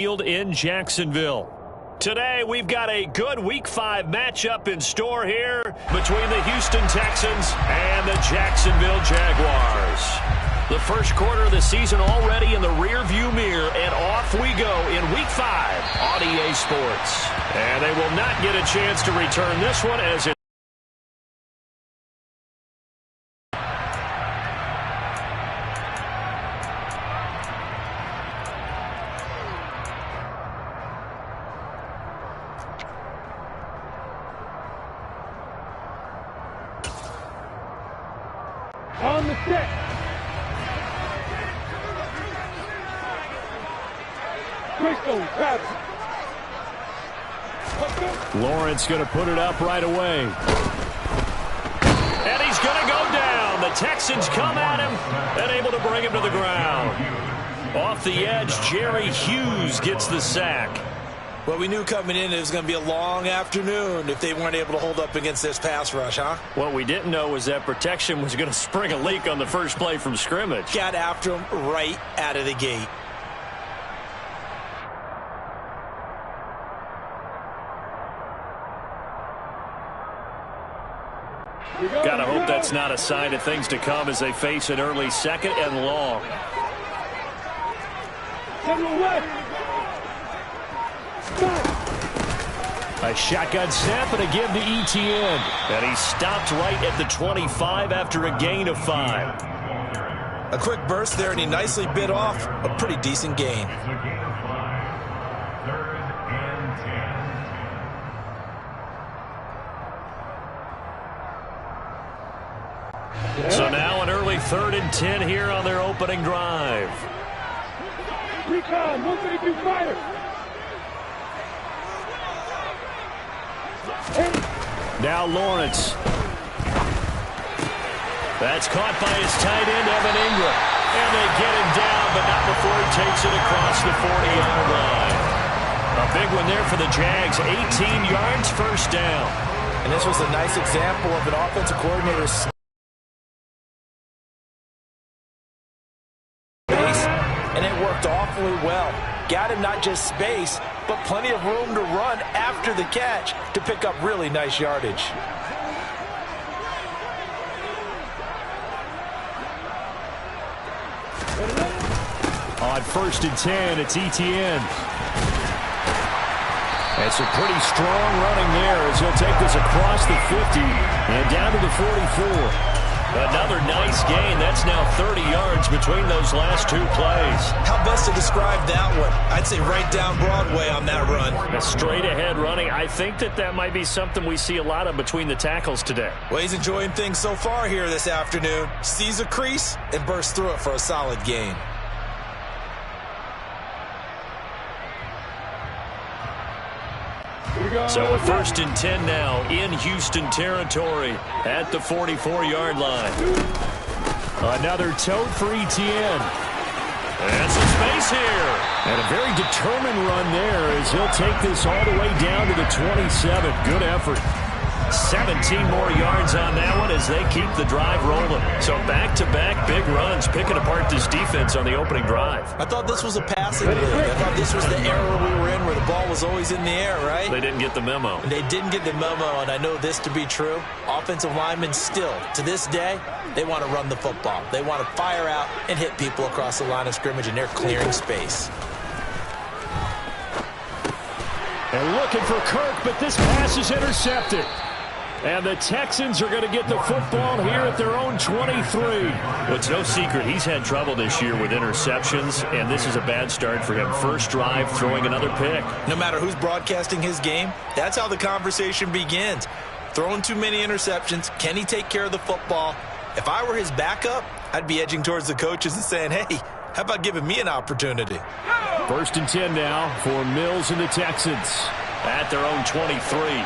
Field in Jacksonville. Today, we've got a good Week 5 matchup in store here between the Houston Texans and the Jacksonville Jaguars. The first quarter of the season already in the rearview mirror, and off we go in Week 5 on EA Sports. And they will not get a chance to return this one as it on the set. Lawrence going to put it up right away. And he's going to go down. The Texans come at him and able to bring him to the ground. Off the edge, Jerry Hughes gets the sack. Well, we knew coming in it was going to be a long afternoon if they weren't able to hold up against this pass rush, huh? What we didn't know was that protection was going to spring a leak on the first play from scrimmage. Got after him right out of the gate. Gotta hope that's not a sign of things to come as they face an early second and long. A shotgun snap and a give to Etienne. And he stopped right at the 25 after a gain of 5. A quick burst there, and he nicely bit off a pretty decent gain. So now an early 3rd and 10 here on their opening drive. Recon, 132 fire. Now Lawrence. That's caught by his tight end, Evan Ingram. And they get him down, but not before he takes it across the 40-yard line. A big one there for the Jags. 18 yards, first down. And this was a nice example of an offensive coordinator's space, and it worked awfully well. Got him not just space, but plenty of room to run after the catch to pick up really nice yardage. On 1st and 10, it's Etienne. It's a pretty strong running there as he'll take this across the 50 and down to the 44. Another nice gain. That's now 30 yards between those last two plays. How best to describe that one? I'd say right down Broadway on that run. A straight ahead running. I think that might be something we see a lot of between the tackles today. Well, he's enjoying things so far here this afternoon. Sees a crease and bursts through it for a solid gain. So a 1st and 10 now in Houston territory at the 44-yard line. Another tote for Etienne. And some space here. And a very determined run there as he'll take this all the way down to the 27. Good effort. 17 more yards on that one as they keep the drive rolling. So back-to-back big runs picking apart this defense on the opening drive. I thought this was a passing league. I thought this was the era we were in where the ball was always in the air, right? They didn't get the memo. They didn't get the memo, and I know this to be true. Offensive linemen still, to this day, they want to run the football. They want to fire out and hit people across the line of scrimmage, and they're clearing space. And looking for Kirk, but this pass is intercepted. And the Texans are going to get the football here at their own 23. Well, it's no secret he's had trouble this year with interceptions, and this is a bad start for him. First drive, throwing another pick. No matter who's broadcasting his game, that's how the conversation begins. Throwing too many interceptions, can he take care of the football? If I were his backup, I'd be edging towards the coaches and saying, hey, how about giving me an opportunity? 1st and 10 now for Mills and the Texans at their own 23.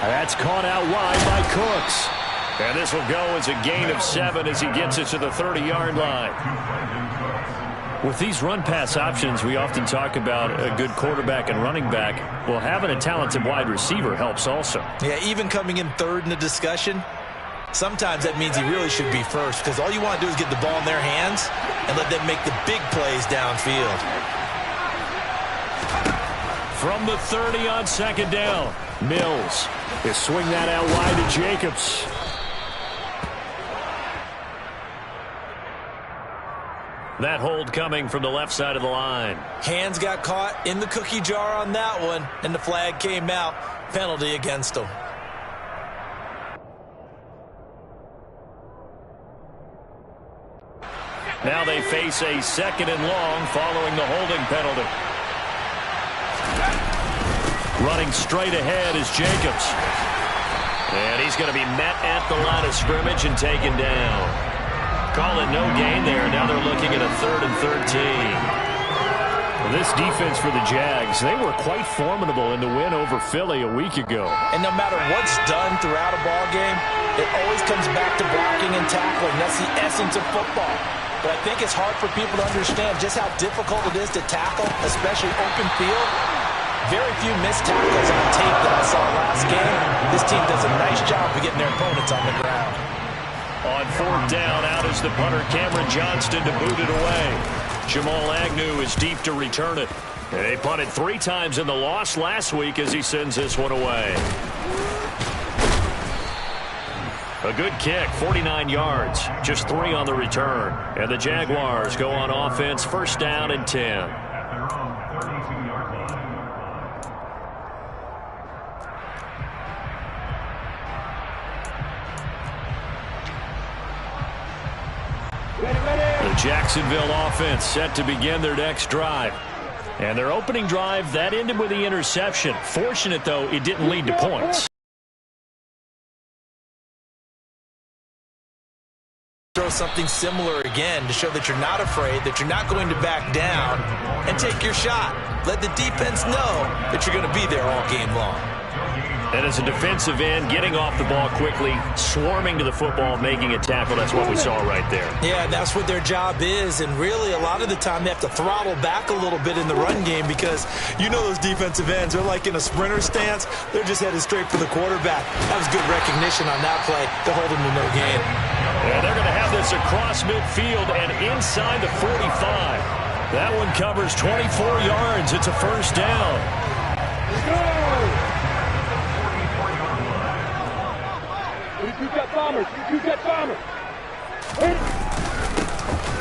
That's caught out wide by Cooks. And this will go as a gain of 7 as he gets it to the 30-yard line. With these run-pass options, we often talk about a good quarterback and running back. Well, having a talented wide receiver helps also. Yeah, even coming in third in the discussion, Sometimes that means he really should be first because all you want to do is get the ball in their hands and let them make the big plays downfield. From the 30 on second down, Mills. They swing that out wide to Jacobs. That hold coming from the left side of the line. Hands got caught in the cookie jar on that one, and the flag came out. Penalty against him. Now they face a second and long following the holding penalty. Running straight ahead is Jacobs. And he's going to be met at the line of scrimmage and taken down. Call it no gain there. Now they're looking at a 3rd and 13. This defense for the Jags, they were quite formidable in the win over Philly a week ago. And no matter what's done throughout a ball game, it always comes back to blocking and tackling. That's the essence of football. But I think it's hard for people to understand just how difficult it is to tackle, especially open field. Very few missed tackles on tape that I saw last game. This team does a nice job of getting their opponents on the ground. On 4th down, out is the punter Cameron Johnston to boot it away. Jamal Agnew is deep to return it. They punted 3 times in the loss last week as he sends this one away. A good kick, 49 yards, just 3 on the return. And the Jaguars go on offense, 1st down and 10. The Jacksonville offense set to begin their next drive. And their opening drive, that ended with the interception. Fortunate, though, it didn't lead to points. Throw something similar again to show that you're not afraid, that you're not going to back down, and take your shot. Let the defense know that you're going to be there all game long. And as a defensive end, getting off the ball quickly, swarming to the football, making a tackle, that's what we saw right there. Yeah, that's what their job is, and really a lot of the time they have to throttle back a little bit in the run game because you know those defensive ends, they're like in a sprinter stance. They're just headed straight for the quarterback. That was good recognition on that play to hold them to no gain. Yeah, they're going to have this across midfield and inside the 45. That one covers 24 yards. It's a 1st down.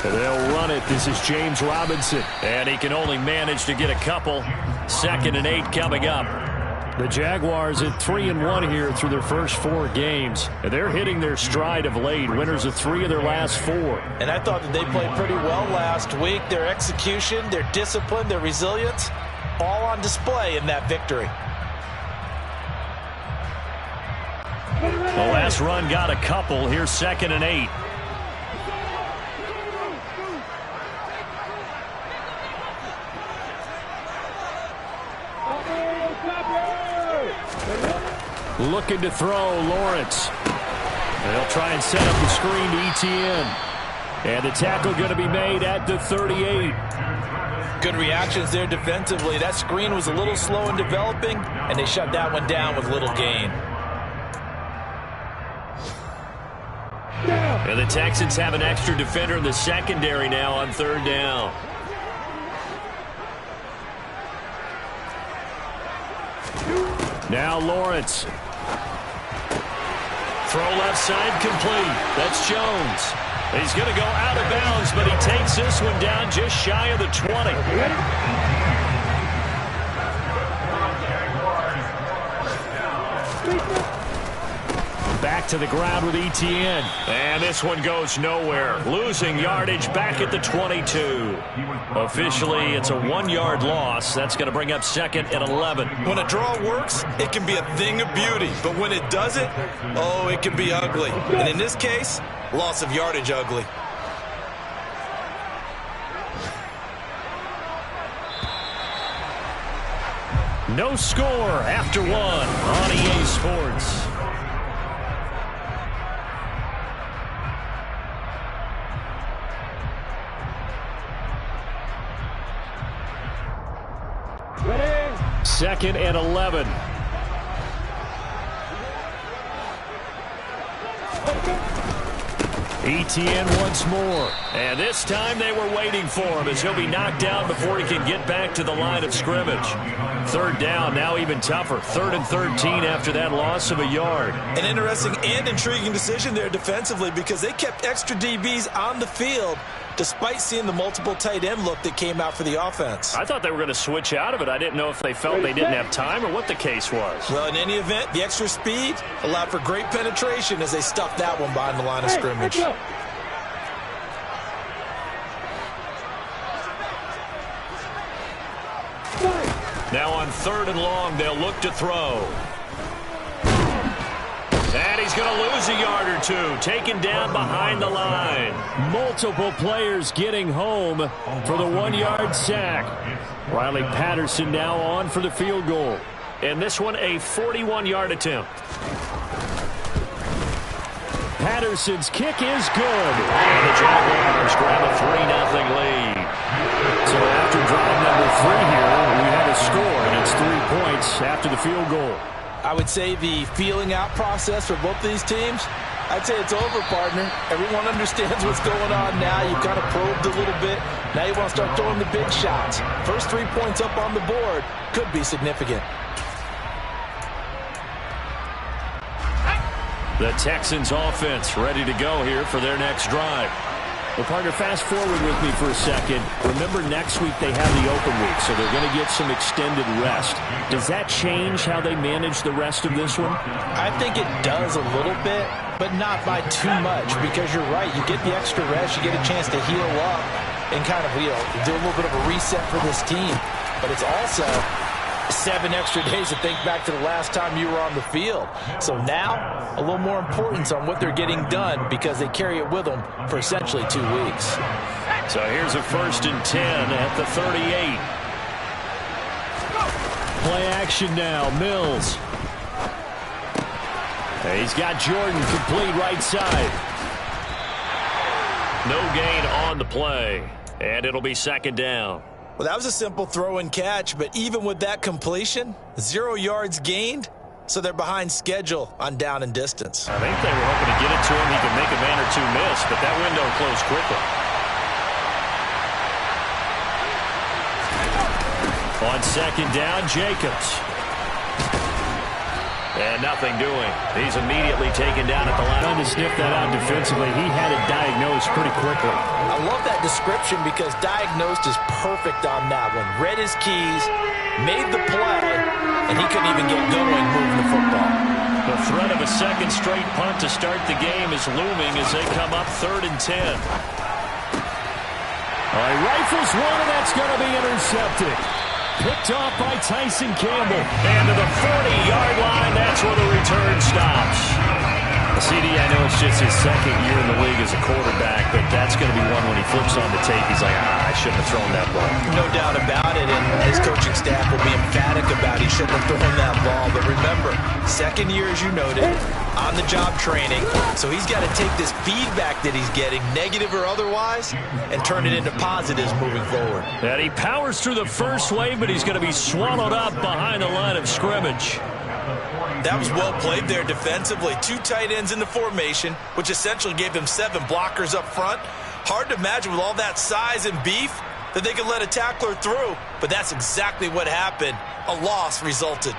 They'll run it. This is James Robinson. And he can only manage to get a couple. 2nd and 8 coming up. The Jaguars at 3-1 here through their first 4 games. And they're hitting their stride of late. Winners of 3 of their last 4. And I thought that they played pretty well last week. Their execution, their discipline, their resilience, all on display in that victory. The last run got a couple. Here's 2nd and 8. Looking to throw, Lawrence. They'll try and set up the screen to ETN. And the tackle going to be made at the 38. Good reactions there defensively. That screen was a little slow in developing, and they shut that one down with little gain. And the Texans have an extra defender in the secondary now on 3rd down. Now Lawrence. Throw left side complete. That's Jones. He's going to go out of bounds, but he takes this one down just shy of the 20. Back to the ground with ETN. And this one goes nowhere. Losing yardage back at the 22. Officially, it's a 1-yard loss. That's going to bring up 2nd and 11. When a draw works, it can be a thing of beauty. But when it doesn't, oh, it can be ugly. And in this case, loss of yardage ugly. No score after 1 on EA Sports. Ready? 2nd and 11. ETN once more. And this time they were waiting for him as he'll be knocked down before he can get back to the line of scrimmage. Third down, now even tougher. 3rd and 13 after that loss of a yard. An interesting and intriguing decision there defensively because they kept extra DBs on the field despite seeing the multiple tight end look that came out for the offense. I thought they were going to switch out of it. I didn't know if they felt they didn't have time or what the case was. Well, in any event, the extra speed allowed for great penetration as they stuffed that one behind the line of scrimmage. Now on 3rd and long, they'll look to throw. And he's going to lose a yard or two, taken down behind the line. Multiple players getting home for the 1-yard sack. Riley Patterson now on for the field goal. And this one a 41-yard attempt. Patterson's kick is good. And the Jaguars grab a 3-0 lead. So after drive number 3 here, we have a score, and it's 3 points after the field goal. I would say the feeling out process for both these teams, I'd say it's over, partner. Everyone understands what's going on now. You've kind of probed a little bit. Now you want to start throwing the big shots. First 3 points up on the board could be significant. The Texans offense ready to go here for their next drive. Well, partner, fast forward with me for a second. Remember, next week they have the open week, so they're going to get some extended rest. Does that change how they manage the rest of this one? I think it does a little bit, but not by too much, because you're right. You get the extra rest, you get a chance to heal up and kind of, do a little bit of a reset for this team. But it's also 7 extra days to think back to the last time you were on the field. So now, a little more importance on what they're getting done because they carry it with them for essentially 2 weeks. So here's a 1st and 10 at the 38. Play action now, Mills. He's got Jordan complete right side. No gain on the play, and it'll be 2nd down. Well, that was a simple throw and catch, but even with that completion, 0 yards gained, so they're behind schedule on down and distance. I think they were hoping to get it to him. He could make a man or 2 miss, but that window closed quickly. On 2nd down, Jacobs. And nothing doing. He's immediately taken down at the line. Trying to sniff that out defensively. He had it diagnosed pretty quickly. I love that description because diagnosed is perfect on that one. Read his keys, made the play, and he couldn't even get going moving the football. The threat of a 2nd straight punt to start the game is looming as they come up 3rd and 10. All right, rifles one, and that's going to be intercepted. Picked off by Tyson Campbell. And to the 40-yard line, that's where the return stops. CD, I know it's just his 2nd year in the league as a quarterback, but that's going to be one when he flips on the tape. He's like, I shouldn't have thrown that ball. No doubt about it, and his coaching staff will be emphatic about he shouldn't have thrown that ball. But remember, 2nd year, as you noted, on-the-job training, so he's got to take this feedback that he's getting, negative or otherwise, and turn it into positives moving forward. And he powers through the first wave, but he's going to be swallowed up behind the line of scrimmage. That was well played there defensively. 2 tight ends in the formation, which essentially gave them 7 blockers up front. Hard to imagine with all that size and beef that they could let a tackler through, but that's exactly what happened. A loss resulted.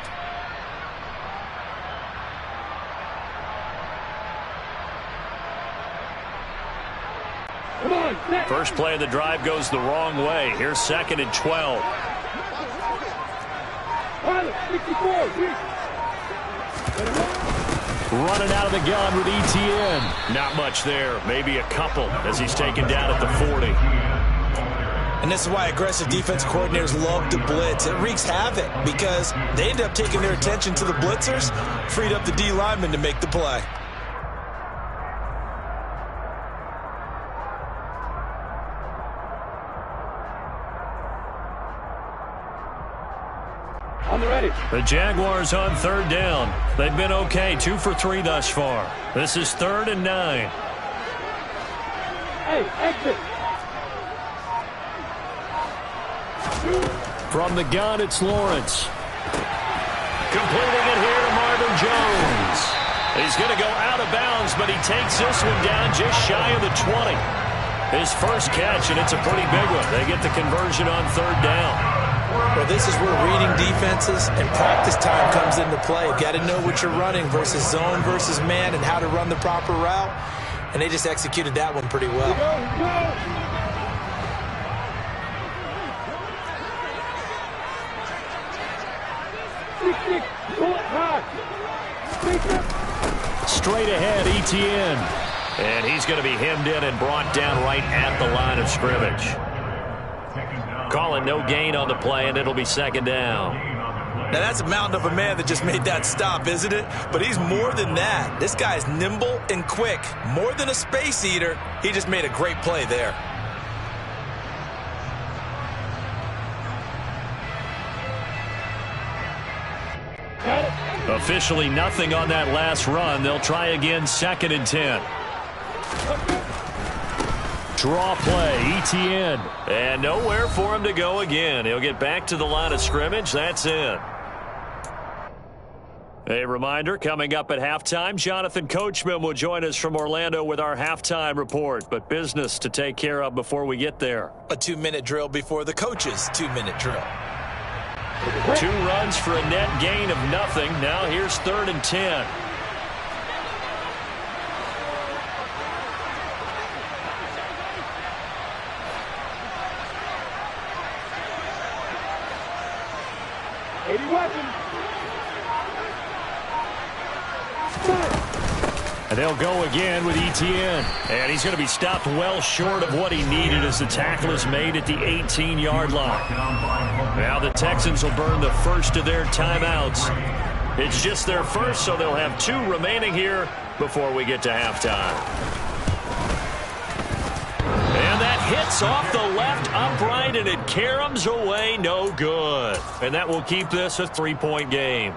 First play of the drive goes the wrong way. Here's 2nd and 12. 64. Running out of the gun with ETN. Not much there. Maybe a couple as he's taken down at the 40. And this is why aggressive defense coordinators love to blitz. It wreaks havoc because they end up taking their attention to the blitzers, freed up the D lineman to make the play. The Jaguars on 3rd down. They've been okay, 2 for 3 thus far. This is 3rd and 9. Hey, exit. From the gun, it's Lawrence. Completing it here to Marvin Jones. He's going to go out of bounds, but he takes this one down just shy of the 20. His first catch, and it's a pretty big one. They get the conversion on third down. Well, this is where reading defenses and practice time comes into play. You've got to know what you're running versus zone versus man and how to run the proper route. And they just executed that one pretty well. Straight ahead, Etienne. And he's going to be hemmed in and brought down right at the line of scrimmage. Calling no gain on the play, and it'll be second down. Now, that's a mountain of a man that just made that stop, isn't it? But he's more than that. This guy's nimble and quick. More than a space eater. He just made a great play there. Officially nothing on that last run. They'll try again, 2nd and 10. Draw play, Etienne. And nowhere for him to go again. He'll get back to the line of scrimmage. That's it. A reminder, coming up at halftime, Jonathan Coachman will join us from Orlando with our halftime report. But business to take care of before we get there. A 2-minute drill before the coach's 2-minute drill. 2 runs for a net gain of nothing. Now here's 3rd and 10. And they'll go again with Etienne. And he's going to be stopped well short of what he needed as the tackle is made at the 18-yard line. Now the Texans will burn the first of their timeouts. It's just their first, so they'll have 2 remaining here before we get to halftime. And that hits off the left upright, and it caroms away no good. And that will keep this a 3-point game.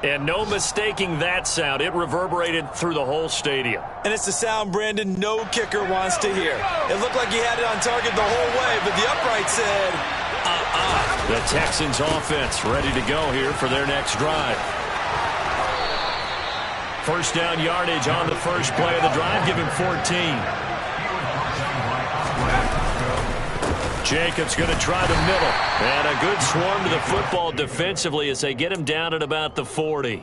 And no mistaking that sound. It reverberated through the whole stadium. And it's the sound Brandon no kicker wants to hear. It looked like he had it on target the whole way, but the upright said, The Texans offense ready to go here for their next drive. First down yardage on the first play of the drive. Give him 14. Jacobs going to try the middle. And a good swarm to the football defensively as they get him down at about the 40.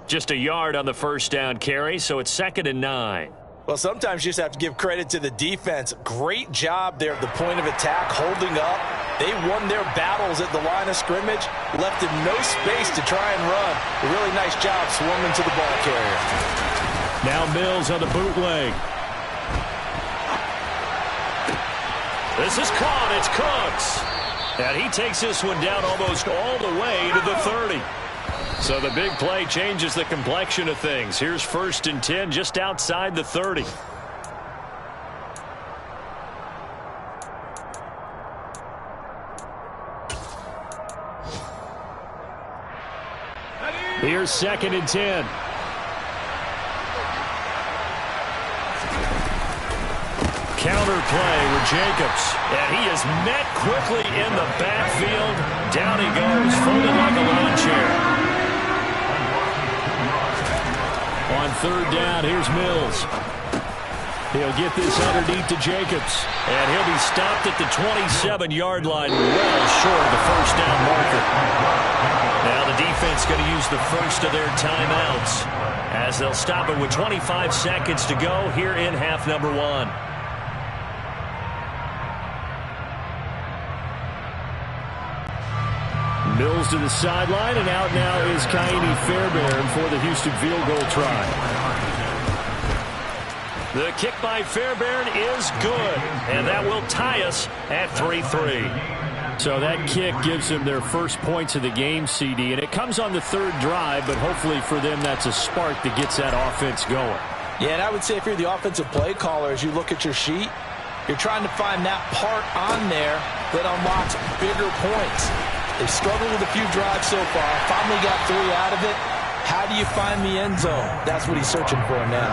Just a yard on the first down carry, so it's 2nd and 9. Well, sometimes you just have to give credit to the defense. Great job there at the point of attack, holding up. They won their battles at the line of scrimmage, left him no space to try and run. A really nice job swarming to the ball carrier. Now Mills on the bootleg. This is caught. It's Cooks. And he takes this one down almost all the way to the 30. So the big play changes the complexion of things. Here's 1st and 10 just outside the 30. Here's 2nd and 10. Counter play with Jacobs. And he is met quickly in the backfield. Down he goes, folded like a lawn chair. On 3rd down, here's Mills. He'll get this underneath to Jacobs. And he'll be stopped at the 27-yard line, well short of the first down marker. Now the defense going to use the first of their timeouts as they'll stop it with 25 seconds to go here in half number 1. Mills to the sideline, and out now is Kaini Fairbairn for the Houston field goal try. The kick by Fairbairn is good, and that will tie us at 3-3. So that kick gives them their first points of the game, CD, and it comes on the 3rd drive, but hopefully for them that's a spark that gets that offense going. Yeah, and I would say if you're the offensive play caller, as you look at your sheet, you're trying to find that part on there that unlocks bigger points. They've struggled with a few drives so far. Finally got 3 out of it. How do you find the end zone? That's what he's searching for now.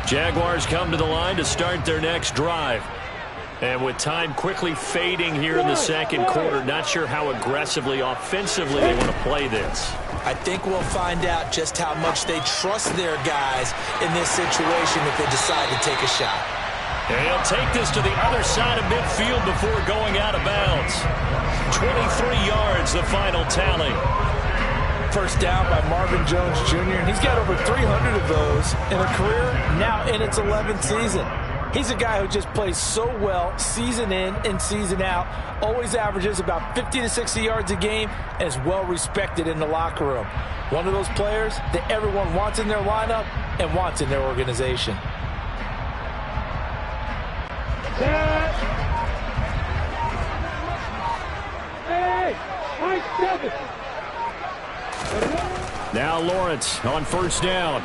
Jaguars come to the line to start their next drive. And with time quickly fading here in the second quarter, not sure how aggressively, offensively they want to play this. I think we'll find out just how much they trust their guys in this situation if they decide to take a shot. And he'll take this to the other side of midfield before going out of bounds. 23 yards, the final tally. First down by Marvin Jones Jr., and he's got over 300 of those in a career now in its 11th season. He's a guy who just plays so well season in and season out, always averages about 50 to 60 yards a game, and is well respected in the locker room. One of those players that everyone wants in their lineup and wants in their organization. Hey, Mike 7. Now Lawrence on first down.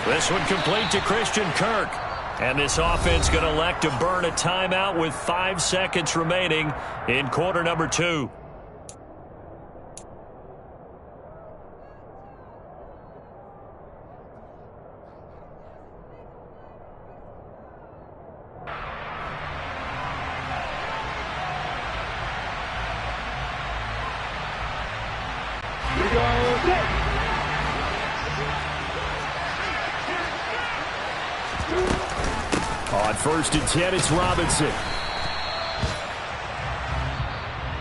This one complete to Christian Kirk. And this offense going to elect to burn a timeout with 5 seconds remaining in quarter number 2. On first and 10, it's Robinson.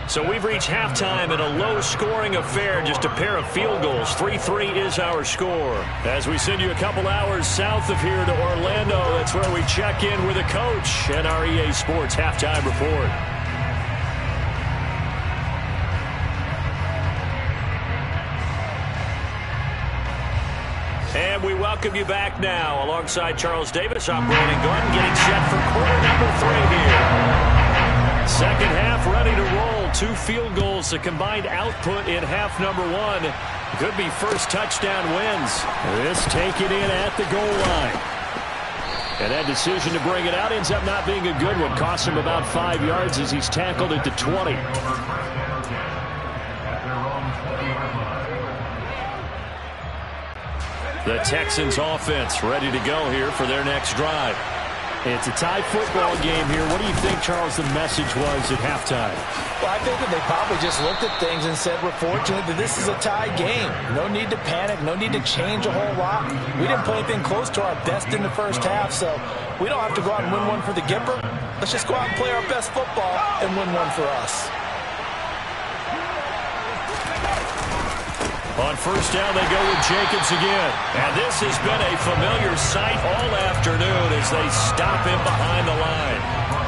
So we've reached halftime in a low-scoring affair, just a pair of field goals. 3-3 is our score. As we send you a couple hours south of here to Orlando, that's where we check in with a coach and our EA Sports halftime report. And we welcome you back now. Alongside Charles Davis, I'm Brandon Gordon, getting set for quarter number 3 here. Second half ready to roll. 2 field goals, the combined output in half number 1. Could be first touchdown wins. This taken in at the goal line. And that decision to bring it out ends up not being a good one. Costs him about 5 yards as he's tackled at the 20. The Texans offense ready to go here for their next drive. It's a tie football game here. What do you think, Charles, the message was at halftime? Well, I think that they probably just looked at things and said, we're fortunate that this is a tie game. No need to panic. No need to change a whole lot. We didn't play anything close to our best in the first half, so we don't have to go out and win one for the Gipper. Let's just go out and play our best football and win one for us. On first down, they go with Jacobs again. And this has been a familiar sight all afternoon as they stop him behind the line.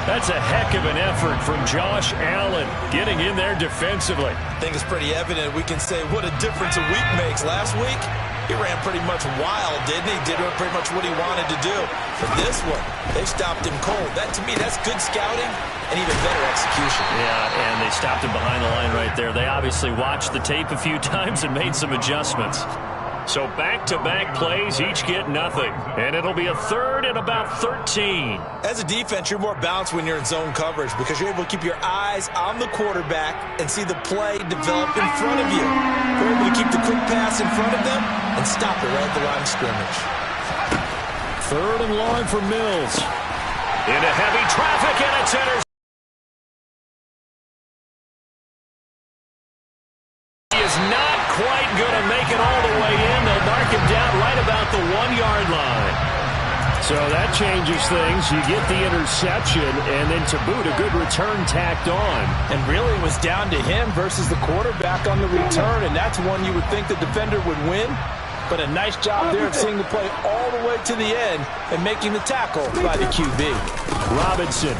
That's a heck of an effort from Josh Allen getting in there defensively. I think it's pretty evident we can say what a difference a week makes. Last week, he ran pretty much wild, didn't he? Did pretty much what he wanted to do. But this one, they stopped him cold. That, to me, that's good scouting and even better execution. Yeah, and they stopped him behind the line right there. They obviously watched the tape a few times and made some adjustments. So back-to-back plays, each get nothing. And it'll be a third and about 13. As a defense, you're more balanced when you're in zone coverage because you're able to keep your eyes on the quarterback and see the play develop in front of you. You're able to keep the quick pass in front of them and stop it right at the line of scrimmage. Third and long for Mills. Into heavy traffic, and it's intercepted. He is not quite going to make it all the way in. They'll mark him down right about the 1-yard line. So that changes things. You get the interception, and then to boot, a good return tacked on. And really it was down to him versus the quarterback on the return, and that's one you would think the defender would win. But a nice job there of seeing the play all the way to the end and making the tackle by the QB. Robinson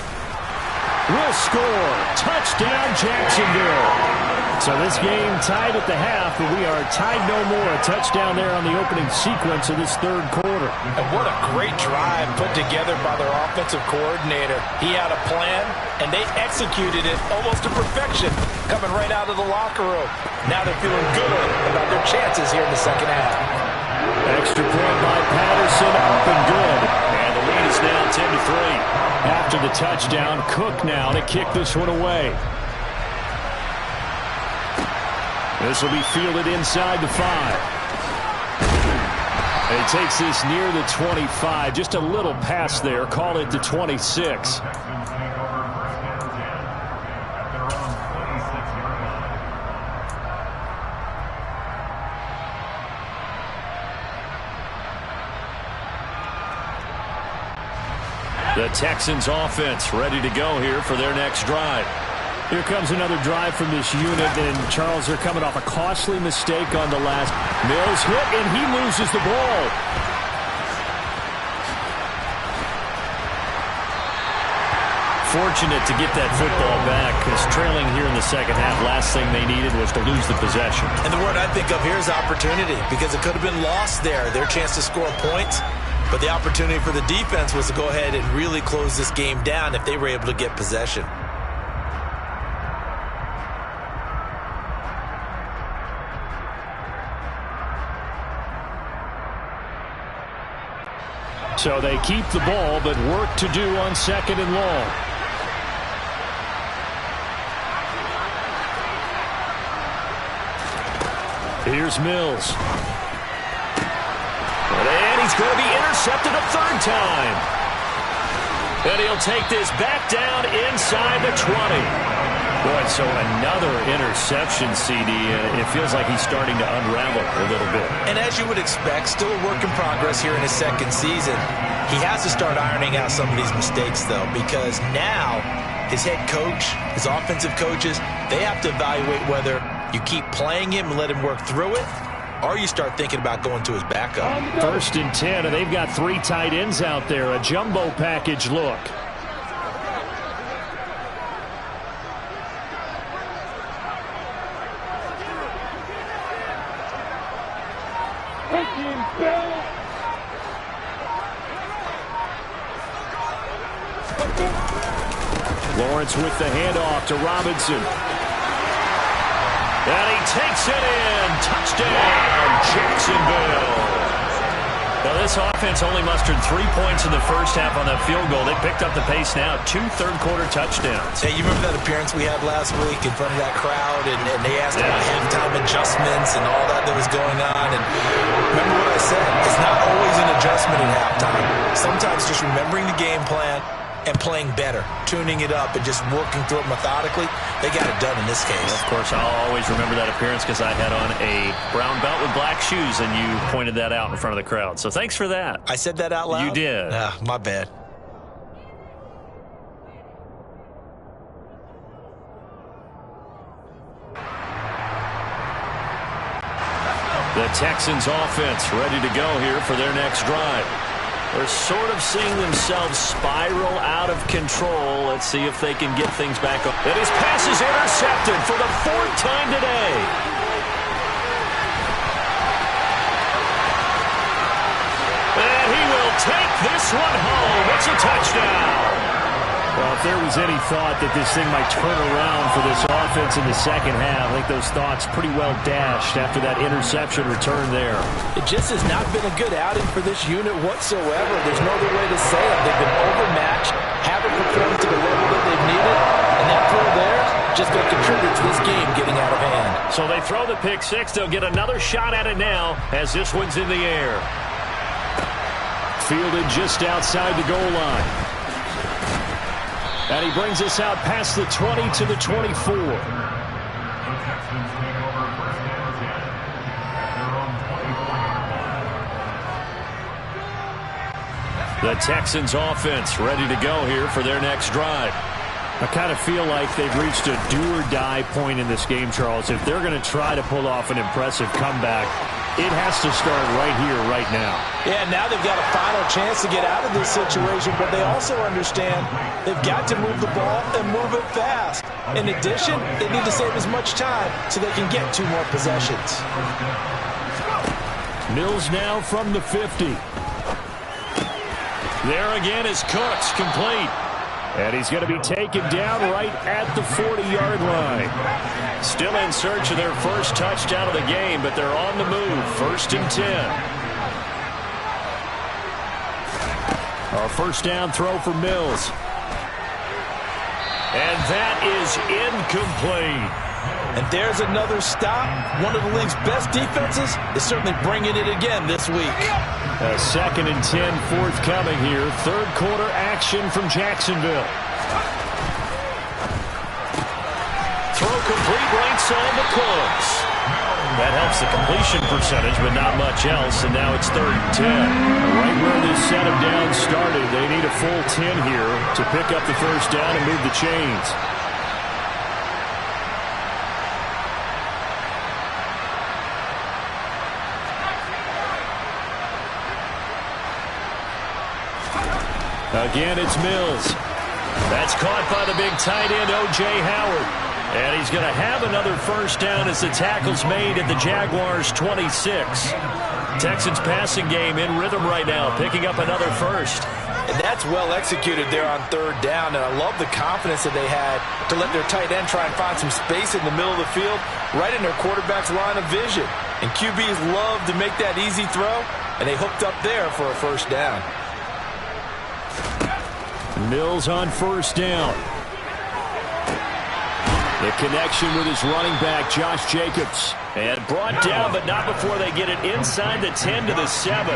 will score. Touchdown, Jacksonville. So this game tied at the half, but we are tied no more. A touchdown there on the opening sequence of this third quarter. And what a great drive put together by their offensive coordinator. He had a plan, and they executed it almost to perfection, coming right out of the locker room. Now they're feeling good about their chances here in the second half. Extra point by Patterson, up and good. And the lead is now 10-3. After the touchdown, Cook now to kick this one away. This will be fielded inside the 5. He takes this near the 25, just a little pass there. Call it the 26. The Texans offense ready to go here for their next drive. Here comes another drive from this unit, and Charles, they're coming off a costly mistake on the last. Mills hit, and he loses the ball. Fortunate to get that football back, because trailing here in the second half, last thing they needed was to lose the possession. And the word I think of here is opportunity, because it could have been lost there, their chance to score points. But the opportunity for the defense was to go ahead and really close this game down if they were able to get possession. So they keep the ball, but work to do on second and long. Here's Mills. And he's going to be intercepted a third time. And he'll take this back down inside the 20. Boy, so another interception, CD. It feels like he's starting to unravel a little bit. And as you would expect, still a work in progress here in his second season. He has to start ironing out some of these mistakes, though, because now his head coach, his offensive coaches, they have to evaluate whether you keep playing him and let him work through it, or you start thinking about going to his backup. 1st and 10, and they've got 3 tight ends out there. A jumbo package look. Lawrence with the handoff to Robinson. And he takes it in. Touchdown, Jacksonville. Now, this offense only mustered 3 points in the first half on that field goal. They picked up the pace now. 2 third-quarter touchdowns. Hey, you remember that appearance we had last week in front of that crowd, and they asked about halftime adjustments and all that was going on. And remember what I said. It's not always an adjustment at halftime. Sometimes just remembering the game plan and playing better, tuning it up and just working through it methodically. They got it done in this case. Of course, I'll always remember that appearance because I had on a brown belt with black shoes, and you pointed that out in front of the crowd. So thanks for that. I said that out loud? You did. My bad. The Texans offense ready to go here for their next drive. They're sort of seeing themselves spiral out of control. Let's see if they can get things back up. And his pass is intercepted for the 4th time today. And he will take this one home. It's a touchdown. Well, if there was any thought that this thing might turn around for this offense in the second half, I think those thoughts pretty well dashed after that interception return there. It just has not been a good outing for this unit whatsoever. There's no other way to say it. They've been overmatched, haven't performed to the level that they've needed, and that throw there just going to contribute to this game getting out of hand. So they throw the pick six. They'll get another shot at it now as this one's in the air. Fielded just outside the goal line. And he brings us out past the 20 to the 24. The Texans offense ready to go here for their next drive. I kind of feel like they've reached a do-or-die point in this game, Charles. If they're going to try to pull off an impressive comeback, it has to start right here, right now. Yeah, now they've got a final chance to get out of this situation, but they also understand they've got to move the ball and move it fast. In addition, they need to save as much time so they can get 2 more possessions. Mills now from the 50. There again is Cooks, complete. And he's going to be taken down right at the 40-yard line. Still in search of their first touchdown of the game, but they're on the move. 1st and 10. Our first down throw for Mills. And that is incomplete. And there's another stop. One of the league's best defenses is certainly bringing it again this week. 2nd and 10 forthcoming here. Third quarter action from Jacksonville. Throw complete, right side to Cooks. That helps the completion percentage, but not much else, and now it's 3rd and 10. Right where this set of downs started, they need a full 10 here to pick up the first down and move the chains. Again, it's Mills. That's caught by the big tight end, O.J. Howard. And he's going to have another first down as the tackle's made at the Jaguars' 26. Texans passing game in rhythm right now, picking up another first. And that's well executed there on 3rd down, and I love the confidence that they had to let their tight end try and find some space in the middle of the field, right in their quarterback's line of vision. And QBs love to make that easy throw, and they hooked up there for a first down. Mills on first down. The connection with his running back, Josh Jacobs. And brought down, but not before they get it inside the 10 to the 7.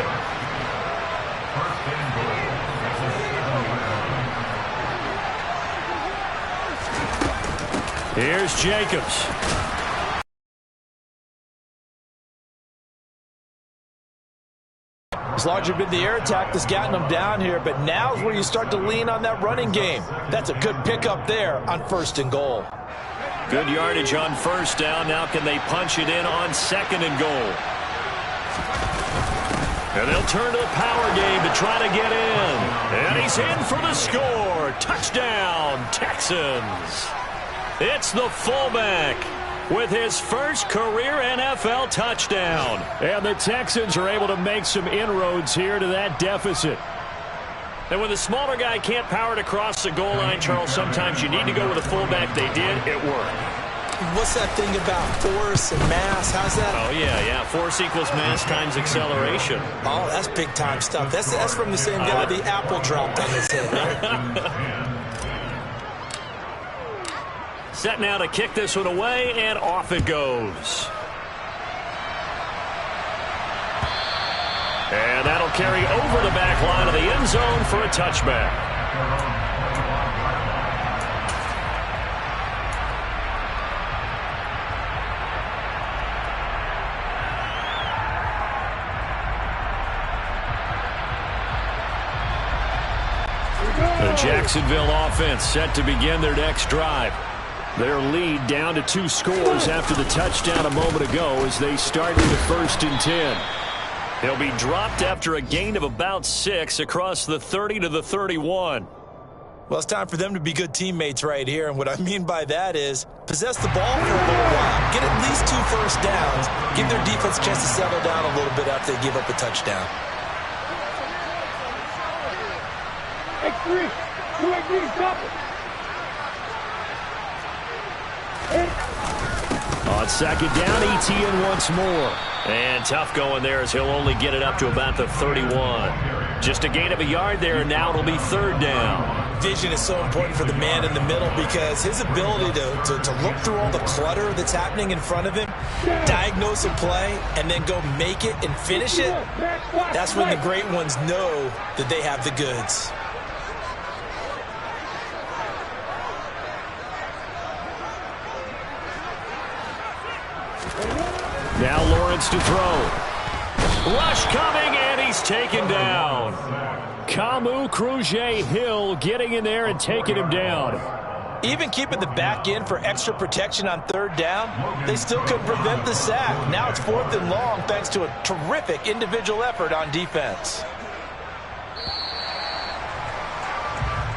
Here's Jacobs. It's largely been the air attack that's gotten them down here, but now's where you start to lean on that running game. That's a good pickup there on 1st and goal. Good yardage on first down. Now can they punch it in on 2nd and goal? And they'll turn to the power game to try to get in. And he's in for the score. Touchdown, Texans. It's the fullback with his first career NFL touchdown. And the Texans are able to make some inroads here to that deficit. And when the smaller guy can't power it across the goal line, Charles, sometimes you need to go with a fullback. They did. It worked. What's that thing about force and mass? How's that? Oh, yeah. Force equals mass times acceleration. Oh, that's big-time stuff. That's from the same guy the apple dropped on his head, right? Set now to kick this one away, and off it goes. And that'll carry over the back line of the end zone for a touchback. The Jacksonville offense set to begin their next drive. Their lead down to 2 scores after the touchdown a moment ago as they start with the 1st and 10. They'll be dropped after a gain of about 6 across the 30 to the 31. Well, it's time for them to be good teammates right here, and what I mean by that is possess the ball for a little while, get at least 2 first downs, give their defense a chance to settle down a little bit after they give up a touchdown. X3, 2-8-3, stop it. On 2nd down, ETN once more. And tough going there as he'll only get it up to about the 31. Just a gain of a yard there, and now it'll be 3rd down. Vision is so important for the man in the middle because his ability to look through all the clutter that's happening in front of him, diagnose a play, and then go make it and finish it, that's when the great ones know that they have the goods. Now Lawrence to throw. Rush coming, and he's taken down. Kamu Krujay-Hill getting in there and taking him down. Even keeping the back end for extra protection on 3rd down, they still couldn't prevent the sack. Now it's 4th and long thanks to a terrific individual effort on defense.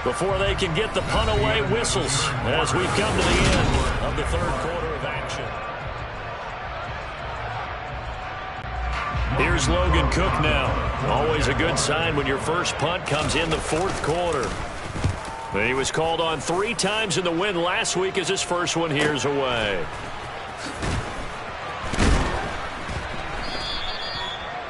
Before they can get the punt away, whistles as we've come to the end of the 3rd quarter of action. Here's Logan Cook now. Always a good sign when your first punt comes in the 4th quarter. He was called on 3 times in the win last week as his first one here's away.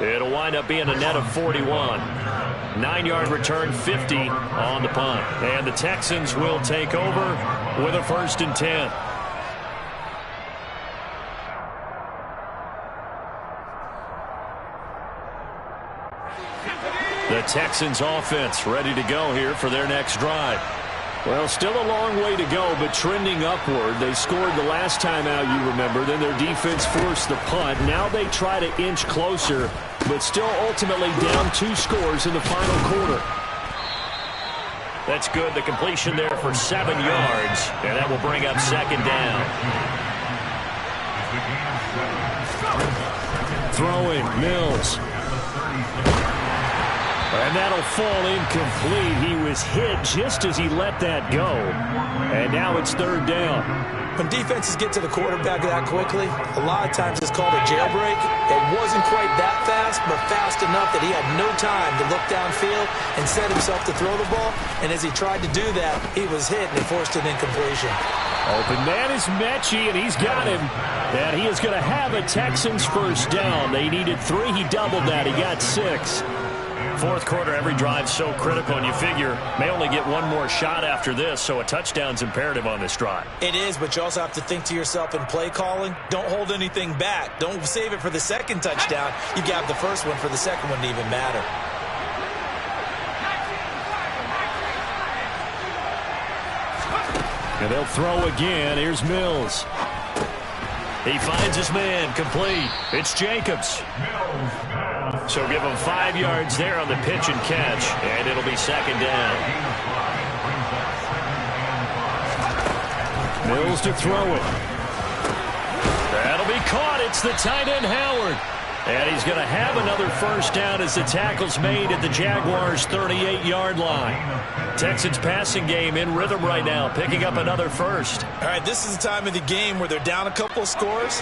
It'll wind up being a net of 41. 9-yard return, 50 on the punt. And the Texans will take over with a 1st and 10. Texans offense ready to go here for their next drive. Well, still a long way to go, but trending upward. They scored the last time out, you remember. Then their defense forced the punt. Now they try to inch closer, but still ultimately down 2 scores in the final quarter. That's good. The completion there for 7 yards, and that will bring up 2nd down. Throwing, Mills. And that'll fall incomplete. He was hit just as he let that go. And now it's 3rd down. When defenses get to the quarterback that quickly, a lot of times it's called a jailbreak. It wasn't quite that fast, but fast enough that he had no time to look downfield and set himself to throw the ball. And as he tried to do that, he was hit and it forced an incompletion. Open man is Mechie, and he's got him. And he is going to have a Texans 1st down. They needed 3. He doubled that. He got 6. 4th quarter, every drive so critical, and you figure may only get one more shot after this, so a touchdown's imperative on this drive. It is, but you also have to think to yourself in play calling, don't hold anything back. Don't save it for the 2nd touchdown. You got the first one for the 2nd one to even matter. And they'll throw again. Here's Mills. He finds his man, complete. It's Jacobs. So give him 5 yards there on the pitch and catch, and it'll be 2nd down. Mills to throw it. That'll be caught. It's the tight end, Howard. And he's going to have another 1st down as the tackle's made at the Jaguars' 38-yard line. Texans passing game in rhythm right now, picking up another 1st. All right, this is the time of the game where they're down a couple of scores,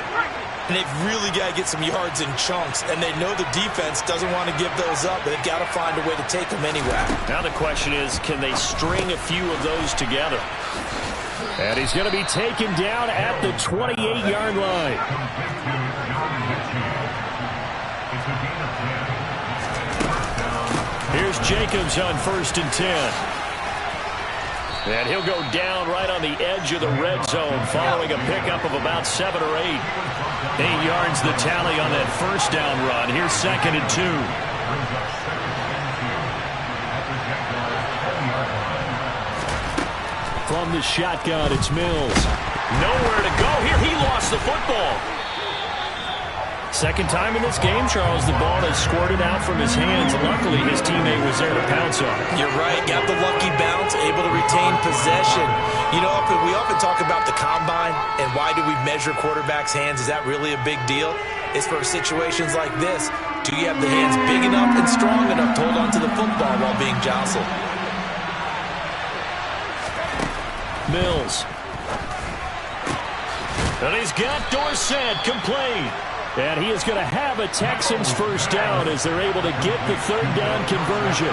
and they've really got to get some yards in chunks, and they know the defense doesn't want to give those up, but they've got to find a way to take them anyway. Now the question is, can they string a few of those together? And he's going to be taken down at the 28-yard line. Here's Jacobs on 1st and 10. And he'll go down right on the edge of the red zone following a pickup of about 7 or 8. 8 yards the tally on that 1st down run. Here's 2nd and 2. From the shotgun, it's Mills. Nowhere to go here. He lost the football. 2nd time in this game, Charles, the ball has squirted out from his hands. Luckily, his teammate was there to pounce on it. You're right. Got the lucky bounce, able to retain possession. You know, we often talk about the combine and why do we measure quarterbacks' hands. Is that really a big deal? It's for situations like this. Do you have the hands big enough and strong enough to hold on to the football while being jostled? Mills. And he's got Dorsett complete. And he is going to have a Texans 1st down as they're able to get the 3rd down conversion.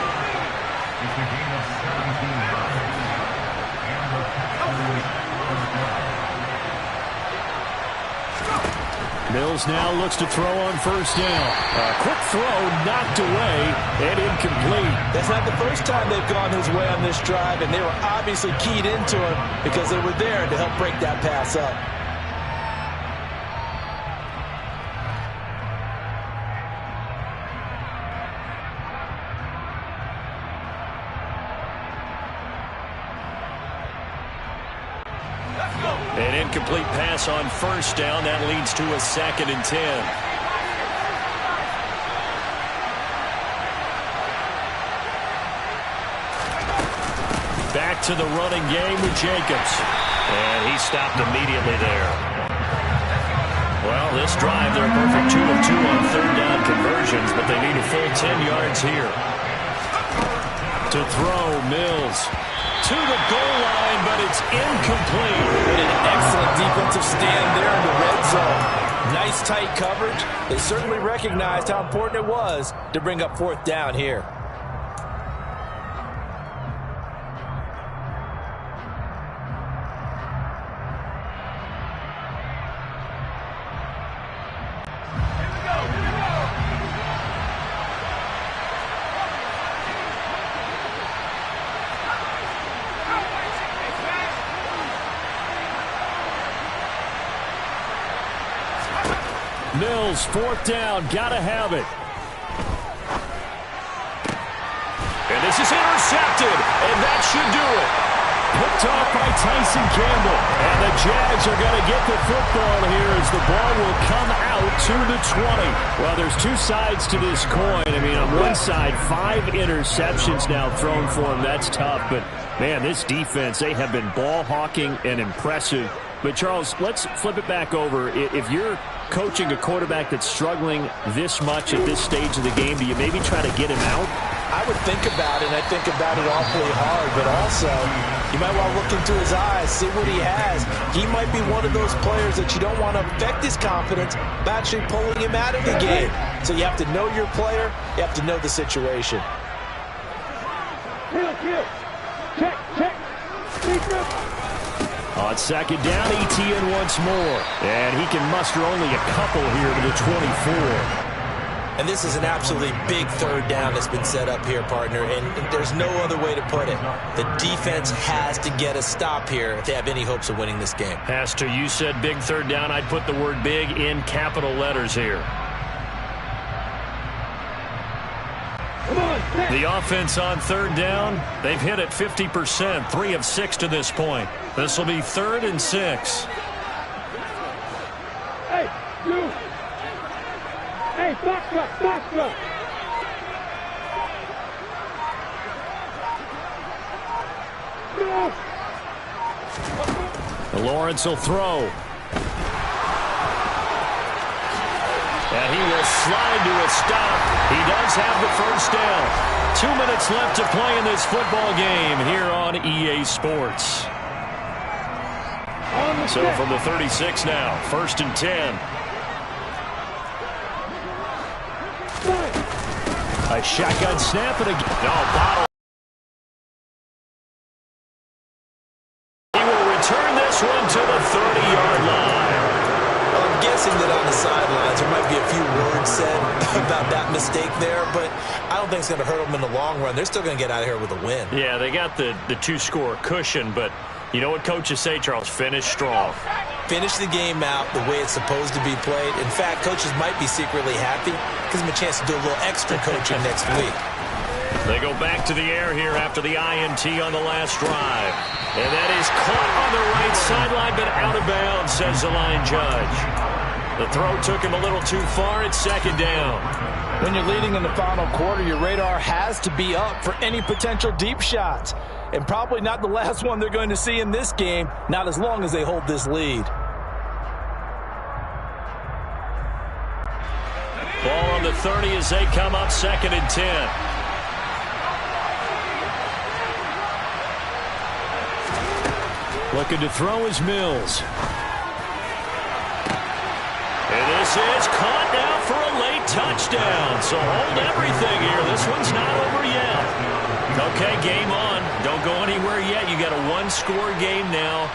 Mills now looks to throw on 1st down. A quick throw knocked away and incomplete. That's not the first time they've gone his way on this drive, and they were obviously keyed into him because they were there to help break that pass up. An incomplete pass on 1st down. That leads to a 2nd and 10. Back to the running game with Jacobs. And he stopped immediately there. Well, this drive, they're a perfect 2 of 2 on 3rd down conversions, but they need a full 10 yards here. To throw, Mills. To the goal line, but it's incomplete. An excellent defensive stand there in the red zone. Nice tight coverage. They certainly recognized how important it was to bring up 4th down here. Mills, 4th down, gotta have it. this is intercepted, and that should do it. Picked off by Tyson Campbell. And the Jags are going to get the football here as the ball will come out to the 20. Well, there's two sides to this coin. I mean, on one side, 5 interceptions now thrown for him. That's tough. But, man, this defense, they have been ball hawking and impressive. But, Charles, let's flip it back over. If you're coaching a quarterback that's struggling this much at this stage of the game, do you maybe try to get him out? I would think about it, and I think about it awfully hard, but also you might want to look into his eyes, see what he has. He might be one of those players that you don't want to affect his confidence by actually pulling him out of the game. So you have to know your player, you have to know the situation. Check, check. On second down, Etienne once more. And he can muster only a couple here to the 24. And this is an absolutely big third down that's been set up here, partner, and there's no other way to put it. The defense has to get a stop here if they have any hopes of winning this game. Pastor, you said big third down. I'd put the word big in capital letters here. The offense on third down, they've hit it 50%, 3 of 6 to this point. This will be 3rd and 6. Hey, you. Hey, box up, box up. Lawrence will throw. And he will slide to a stop. He does have the first down. 2 minutes left to play in this football game here on EA Sports. So from the 36 now, 1st and 10. A shotgun snap and again. No, bottle. He will return this one to the 30-yard line. Well, I'm guessing that on the sidelines there might be a few words said about that mistake there, but I don't think it's going to hurt them in the long run. They're still going to get out of here with a win. Yeah, they got the 2-score cushion, but you know what coaches say, Charles? Finish strong. Finish the game out the way it's supposed to be played. In fact, coaches might be secretly happy. Gives them a chance to do a little extra coaching next week. They go back to the air here after the INT on the last drive. And that is caught on the right sideline, but out of bounds, says the line judge. The throw took him a little too far. It's 2nd down. When you're leading in the final quarter, your radar has to be up for any potential deep shots. And probably not the last one they're going to see in this game, not as long as they hold this lead. Ball on the 30 as they come up 2nd and 10. Looking to throw is Mills. And this is caught now for a late touchdown. So hold everything here. This one's not over yet. Okay, game on. Don't go anywhere yet. You got a 1-score game now.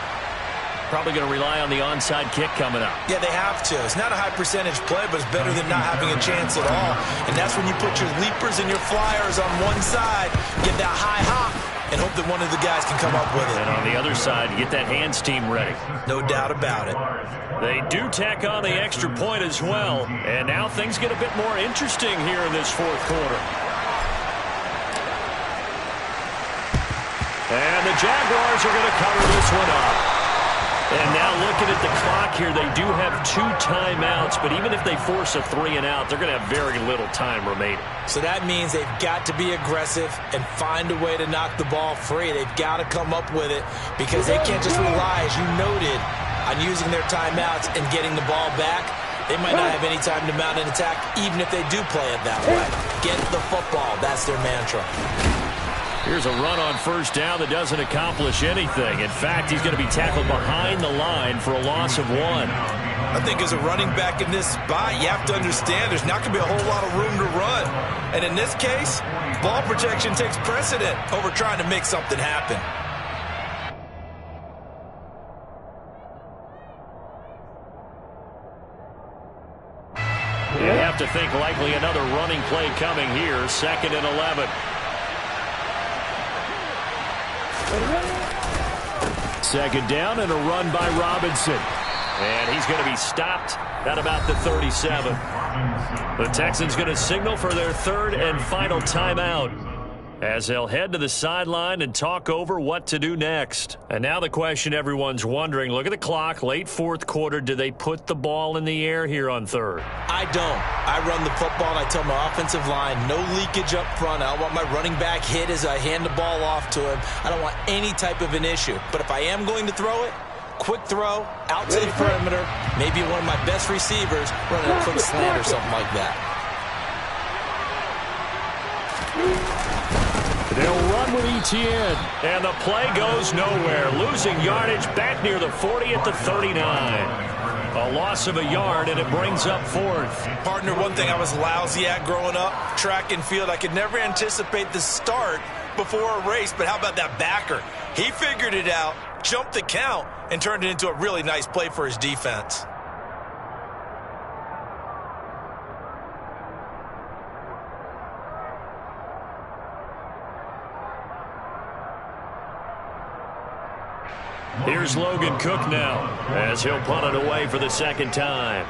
Probably going to rely on the onside kick coming up. Yeah, they have to. It's not a high percentage play, but it's better than not having a chance at all. And that's when you put your leapers and your flyers on one side, get that high hop, and hope that one of the guys can come up with it. And on the other side, get that hands team ready. No doubt about it. They do tack on the extra point as well. And now things get a bit more interesting here in this 4th quarter. And the Jaguars are going to cover this one up. And now looking at the clock here, they do have 2 timeouts, but even if they force a 3-and-out, they're going to have very little time remaining. So that means they've got to be aggressive and find a way to knock the ball free. They've got to come up with it because they can't just rely, as you noted, on using their timeouts and getting the ball back. They might not have any time to mount an attack, even if they do play it that way. Get the football. That's their mantra. Here's a run on 1st down that doesn't accomplish anything. In fact, he's going to be tackled behind the line for a loss of 1. I think as a running back in this spot, you have to understand there's not going to be a whole lot of room to run. And in this case, ball protection takes precedent over trying to make something happen. You have to think likely another running play coming here. 2nd and 11. 2nd down and a run by Robinson. And he's going to be stopped at about the 37. The Texans going to signal for their 3rd and final timeout. as they'll head to the sideline and talk over what to do next. And now the question everyone's wondering, look at the clock, late fourth quarter, do they put the ball in the air here on third? I don't. I run the football and I tell my offensive line, no leakage up front. I don't want my running back hit as I hand the ball off to him. I don't want any type of an issue. But if I am going to throw it, quick throw, out to the perimeter, maybe one of my best receivers running a quick slant or something like that. They'll run with Etienne, and the play goes nowhere. Losing yardage back near the 40 at the 39. A loss of a yard, and it brings up fourth. Partner, one thing I was lousy at growing up, track and field. I could never anticipate the start before a race, but how about that backer? He figured it out, jumped the count, and turned it into a really nice play for his defense. Here's Logan Cook now, as he'll punt it away for the second time.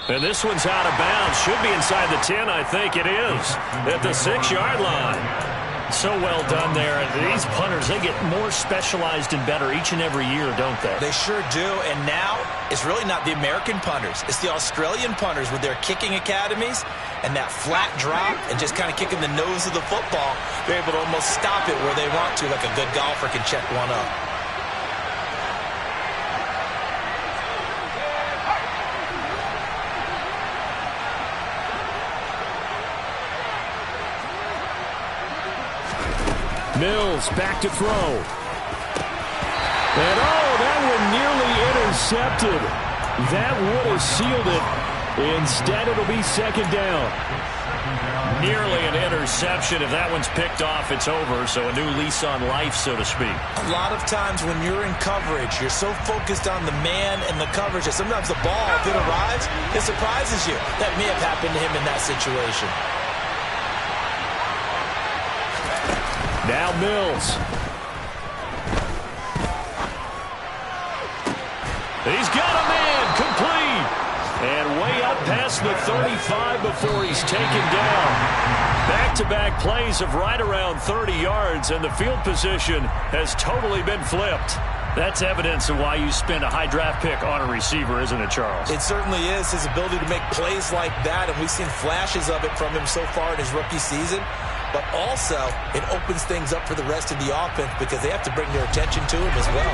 And this one's out of bounds. Should be inside the 10, I think it is, at the 6-yard line. So well done there. And these punters, they get more specialized and better each and every year, don't they? They sure do. And now it's really not the American punters. It's the Australian punters with their kicking academies and that flat drop and just kind of kicking the nose of the football. They're able to almost stop it where they want to, like a good golfer can check one up. Mills back to throw. And that one nearly intercepted. That would have sealed it. Instead, it'll be second down. Nearly an interception. If that one's picked off, it's over. So a new lease on life, so to speak. A lot of times when you're in coverage, you're so focused on the man and the coverage that sometimes the ball, if it arrives, it surprises you. That may have happened to him in that situation. Now Mills. He's got a man complete. And way up past the 35 before he's taken down. Back-to-back plays of right around 30 yards, and the field position has totally been flipped. That's evidence of why you spend a high draft pick on a receiver, isn't it, Charles? It certainly is. His ability to make plays like that, and we've seen flashes of it from him so far in his rookie season. But also, it opens things up for the rest of the offense because they have to bring their attention to him as well.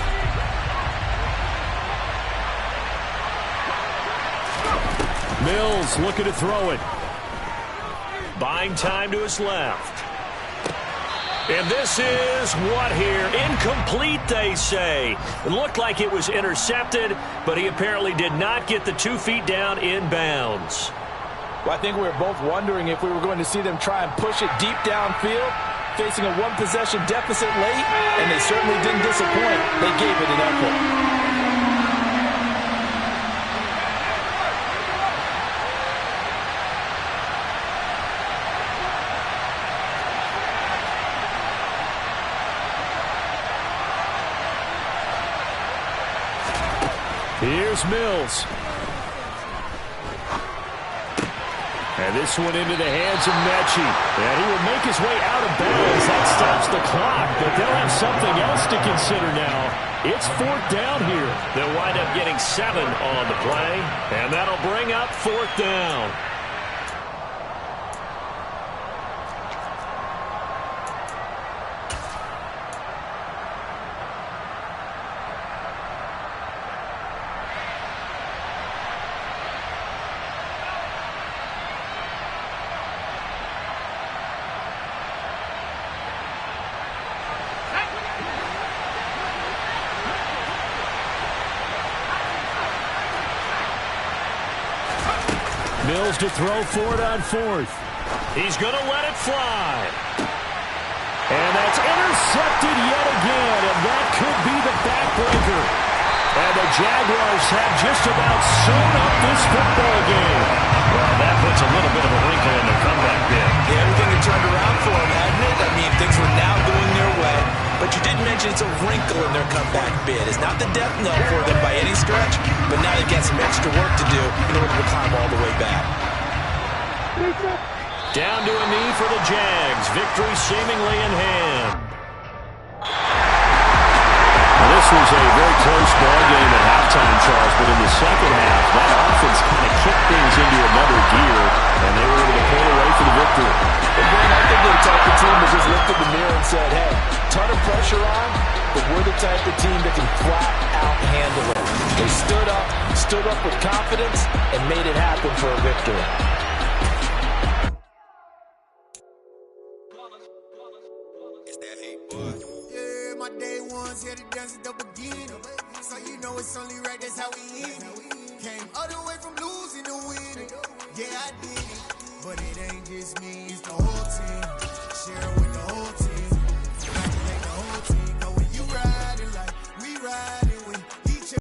Mills looking to throw it. Buying time to his left. And this is what here? Incomplete, they say. It looked like it was intercepted, but he apparently did not get the 2 feet down in bounds. Well, I think we were both wondering if we were going to see them try and push it deep downfield, facing a one-possession deficit late, and they certainly didn't disappoint. They gave it an effort. Here's Mills. And this one into the hands of Mechie. And he will make his way out of bounds. That stops the clock, but they'll have something else to consider now. It's fourth down here. They'll wind up getting 7 on the play, and that'll bring up fourth down. Mills to throw for it on fourth. He's going to let it fly. And that's intercepted yet again, and that could be the backbreaker. And the Jaguars have just about sewn up this football game. Well, that puts a little bit of a wrinkle in the comeback bid. Yeah, everything had turned around for him, hadn't it? I mean, things were now going their way. But you did mention it's a wrinkle in their comeback bid. It's not the death knell for them by any stretch, but now they've got some extra work to do in order to climb all the way back. Down to a knee for the Jags. Victory seemingly in hand. This was a very close ball game at halftime, Charles, but in the second half, that offense kind of kicked things into another gear, and they were able to pull away for the victory. And Brent, I think they're the type of team that just looked in the mirror and said, hey, ton of pressure on, but we're the type of team that can flat out handle it. They stood up with confidence, and made it happen for a victory. Yeah, my day ones here to dance at the beginning. So you know it's only right, that's how we live. Came all the way from losing to winning. Yeah, I did it. But it ain't just me, it's the whole team. Share with